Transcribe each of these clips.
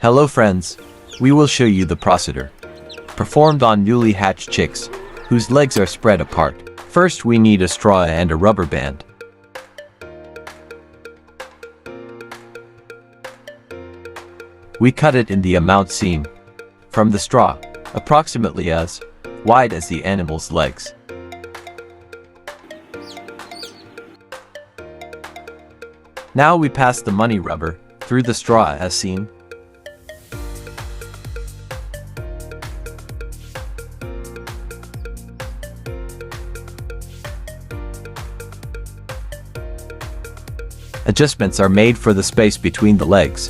Hello friends, we will show you the procedure performed on newly hatched chicks whose legs are spread apart. First we need a straw and a rubber band. We cut it in the amount seen from the straw, approximately as wide as the animal's legs. Now we pass the money rubber through the straw as seen. Adjustments are made for the space between the legs.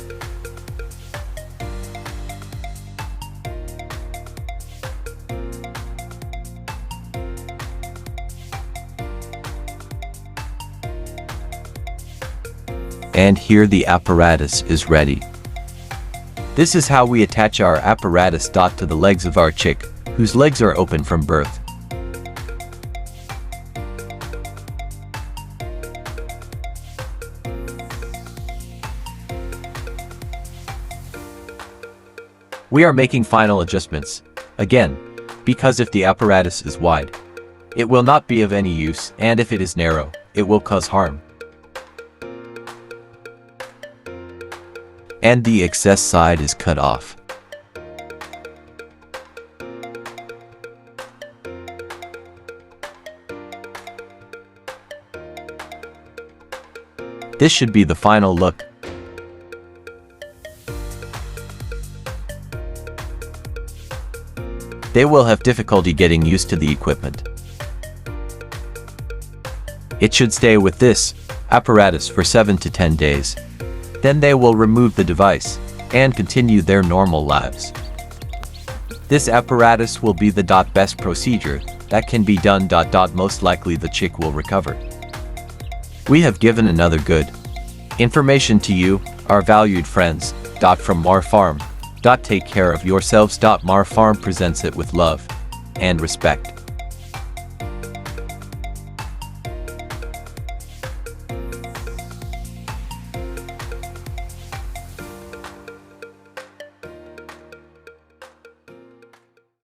And here the apparatus is ready. This is how we attach our apparatus to the legs of our chick, whose legs are open from birth. We are making final adjustments, again, because if the apparatus is wide, it will not be of any use, and if it is narrow, it will cause harm. And the excess side is cut off. This should be the final look. They will have difficulty getting used to the equipment. It should stay with this apparatus for 7 to 10 days. Then they will remove the device and continue their normal lives. This apparatus will be the best procedure that can be done. Most likely the chick will recover. We have given another good information to you, our valued friends. From Mar Farm. Take care of yourselves. Mar Farm presents it with love and respect.